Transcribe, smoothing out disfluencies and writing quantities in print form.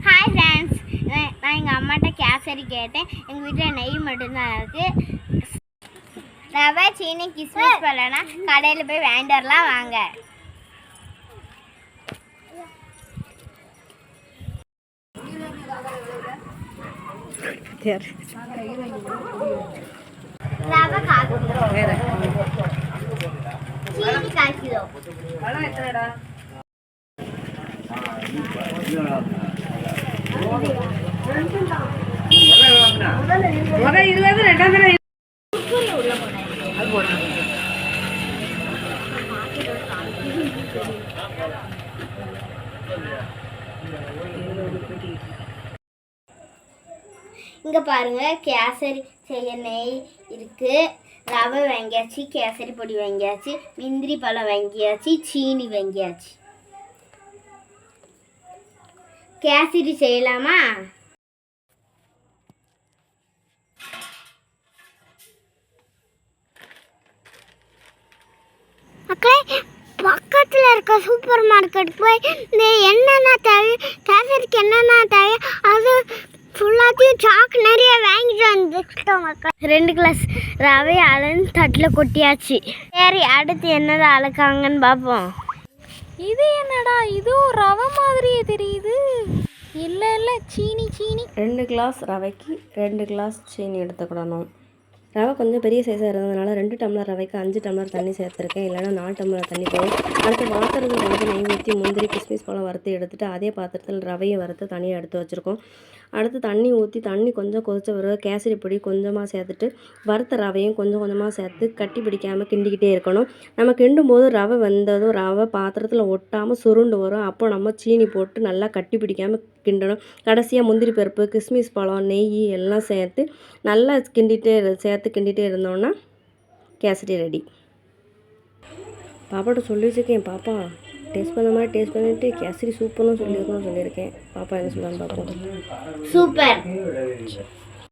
Hi friends, நான் எங்கள் அம்மாட்ட கேசரி கேட்டேன். எங்கள் வீட்டில் நெய் மட்டும்தான் இருக்குது. ரவை, சீனி, கிஸ்மிஸ் பழம்னா கடையில் போய் வேண்டர்லாம் வாங்க. ரவை 1/4 கிலோ, சீனி 1/4 கிலோ. இங்கே பாருங்க, கேசரி செய்ய நெய் இருக்கு, ரவை வாங்கியாச்சு, கேசரி பொடி வாங்கியாச்சு, முந்திரி பழம் வாங்கியாச்சு, சீனி வாங்கியாச்சு. கேசரி செய்யலாமா? மக்களே, பக்கத்தில் இருக்க சூப்பர் மார்க்கெட் போய் இந்த என்னென்ன தேவை, கேசரிக்கு என்னென்ன தேவை அது ஃபுல்லாத்தையும் சாக்கு நிறைய வாங்கிட்டு வந்துட்டோம் மக்கள். 2 கிளாஸ் ரவை அளந்து தட்டில் கொட்டியாச்சு. சரி, அடுத்து என்னது அளக்காங்கன்னு பார்ப்போம். இது என்னடா, இதுவும் ரவை மாதிரியே தெரியுது. இல்லை இல்லை, சீனி 2 கிளாஸ் ரவைக்கு 2 கிளாஸ் சீனி எடுத்துக்கிடணும். ரவை கொஞ்சம் பெரிய சைஸாக இருந்ததுனால 2 டம்ளர் ரவைக்கு 5 டம்ளர் தண்ணி சேர்த்துருக்கேன், இல்லைனா 4 டம்ளர் தண்ணி போகும். அடுத்து பாத்திரத்தில் கொஞ்சம் நெய் ஊற்றி முந்திரி கிஸ்மிஸ் பழம் வறுத்து எடுத்துகிட்டு அதே பாத்திரத்தில் ரவையை வறுத்து தனியாக எடுத்து வச்சுருக்கோம். அடுத்து தண்ணி ஊற்றி தண்ணி கொஞ்சம் கொதிச்ச பிறகு கேசரி பொடி கொஞ்சமாக சேர்த்துட்டு வறுத்த ரவையும் கொஞ்சம் கொஞ்சமாக சேர்த்து கட்டி பிடிக்காமல் கிண்டிக்கிட்டே இருக்கணும். நம்ம கிண்டும் போது ரவை வெந்ததும் ரவை பாத்திரத்தில் ஒட்டாமல் சுருண்டு வரும். அப்போ நம்ம சீனி போட்டு நல்லா கட்டி பிடிக்காமல் கிண்டணும். கடைசியாக முந்திரி பருப்பு, கிஸ்மிஸ் பழம், நெய் எல்லாம் சேர்த்து நல்லா கிண்டிகிட்டே இருந்தோன்னா கேசரி ரெடி. பாப்பாட்ட சொல்லி வச்சுருக்கேன், பாப்பா டேஸ்ட் பண்ண மாதிரி டேஸ்ட் பண்ணிவிட்டு கேசரி சூப்பர்னு சொல்லியிருக்கேன். பாப்பா என்ன சொல்கிறான்னு பார்ப்போம். சூப்பர்.